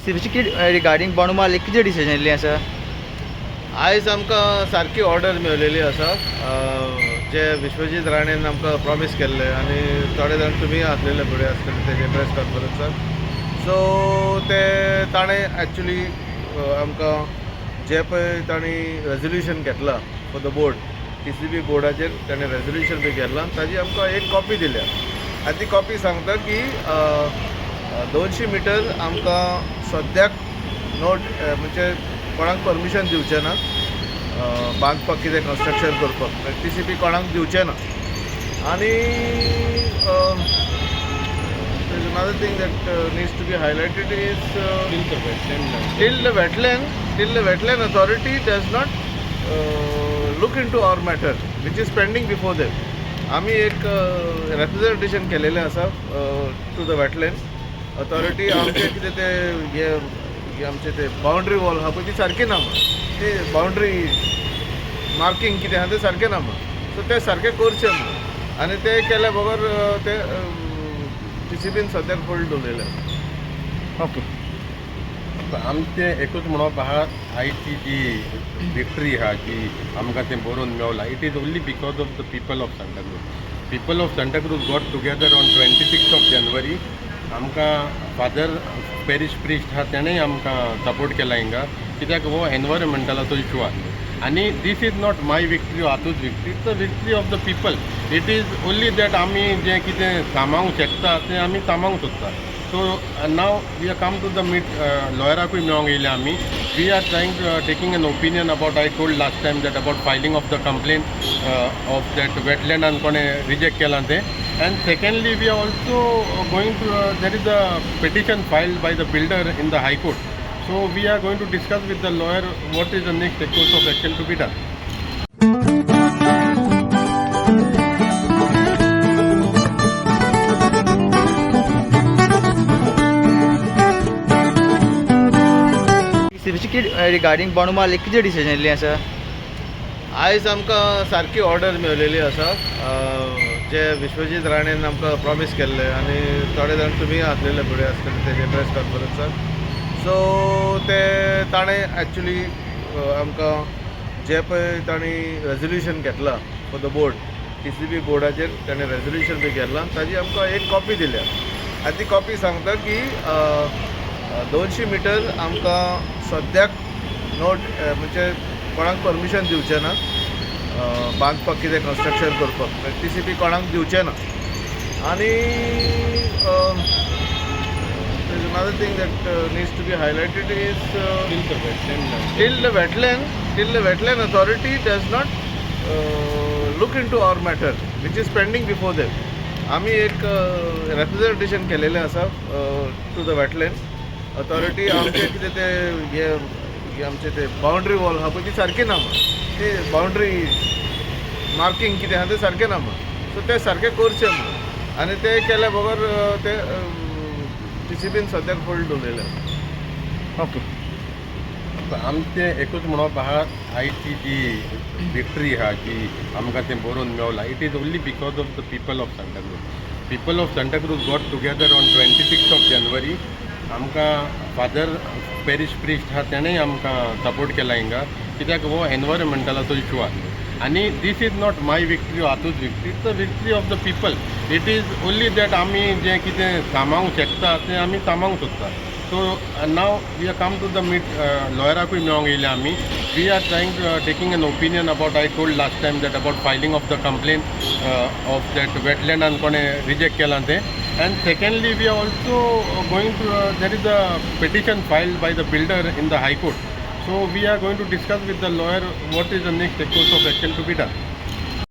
Regarding बोंडमाल कितें decision येयल्लें आसा? आयज आमकां सारकी ऑर्डर मेळलेली आसा जे विश्वजीत राणेन आमकां प्रॉमीस केल्ले आनी थोडे जाण तुमी आसलेले फुडें आसलेले तेजे प्रेस कॉन्फरन्साक. सो ते ताणें एक्चुली आमकां जे पळय तांणी रेजोल्युशन घेतलां फॉर द बोर्ड, TCB बोर्डाचेर ताणें रेजोल्युशन बी केलां, ताजी आमकां एक कॉपी दिल्या आनी ती कॉपी सांगता की 200 मिटर आमकां सद्याक नोट म्हणजे कोणाक परमिशन दिवचें ना बांदपाक, कितें कन्स्ट्रक्शन करपाक TCB कोणाक दिवचें ना. आनी another thing that needs to be highlighted is till the wetland authority does not look into our matter which is pending before them. आमी एक representation केलेलें आसा टू द वेटलँड अथॉरिटी. आमचे कितें ते हे आमचे ते बाउंड्री वॉल आहा पळय ती सारकी ना म्हणून, ती बाउंड्री मार्कींग कितें आहा तें सारकें ना म्हणून. सो ते सारकें करचें म्हणून आनी ते केल्या बरोबर ते TCBन सद्याक होल्ड दवरलेले. ओके. आमचें एकूच म्हणप आहा, आयची जी विक्ट्री आहा जी आमकां तें बरोवन मेवलां, it is only because of the people of Santacruz. People of Santacruz got together on 26 जानेवारी. आमकां फादर पॅरीश प्रिस्ट आहा तेणेंय आमकां सपोर्ट केला हिंगा, कित्याक हो एनवायरमेंटलाचो इशू आहा. आनी this is not my victory or आतूच victory, it's the victory of the people. It is only that आमी जें कितें सामावंक शकता तें आमी सामावंक सोदता. So now we are come to the meet लॉयराकूय मेळोंक येयले आमी. We are trying taking an opinion about, I told last time that about filing of the complain of that वेटलँडान कोणें रिजेक्ट केलां तें. And secondly, we are also going to, there is a petition filed by the builder in the High Court. So we are going to discuss with the lawyer what is the next course of action to be done. Regarding बोंडमाल कितें decision येयल्लें आसा? आयज आमकां सारकी order मेळलेली आसा जे विश्वजीत राणेन आमकां promise केल्ले आनी थोडे जाण तुमी आसलेले फुडें आसलेले तेजे प्रेस कॉन्फरन्साक. सो ते ताणें एक्चुली आमकां जे पळय तांणी रेजोल्युशन घेतलां फॉर द बोर्ड, TCB बोर्डाचेर ताणें रेजोल्युशन बी केलां, ताजी आमकां एक कॉपी दिल्या आनी ती कॉपी सांगता की 200 मिटर आमकां सद्याक नोट म्हणजे कोणाक परमिशन दिवचें ना बांदपाक, कितें कन्स्ट्रक्शन करपाक TCB कोणाक दिवचें ना. आनी another thing that needs to be highlighted is till the wetland authority does not look into our matter which is pending before them. आमी एक representation केलेलें आसा टू द वेटलँड अथॉरिटी. आमचे कितें ते हे आमचे ते बाउंड्री वॉल आहा पळय ती सारकी ना म्हणून, ती बाउंड्री मार्कींग कितें आहा तें सारकें ना म्हणून. सो ते सारकें करचें म्हणून आनी ते केल्या बरोबर ते TCBन सद्याक होल्ड दवरलेले. ओके. आमचें एकूच म्हणप आहा, आयची जी विक्ट्री आहा जी आमकां तें बरोवन मेवलां, it is only because of the people of Santacruz. People of Santacruz got together on 26 जानेवारी. आमकां फादर पॅरीश प्रिस्ट आहा तेणेंय आमकां सपोर्ट केला हिंगा, कित्याक हो एनवायरमेंटलाचो इशू आहा. आनी this is not my victory or आतूच victory, it's the victory of the people. It is only that आमी जें कितें सामावंक शकता तें आमी सामावंक सोदता. So now we are come to the meet लॉयराकूय मेळोंक येयले आमी. We are trying taking an opinion about, I told last time that about filing of the complain of that वेटलँडान कोणें रिजेक्ट केलां तें. And secondly, we are also going to, there is a petition filed by the builder in the High Court. So we are going to discuss with the lawyer what is the next course of action to be done.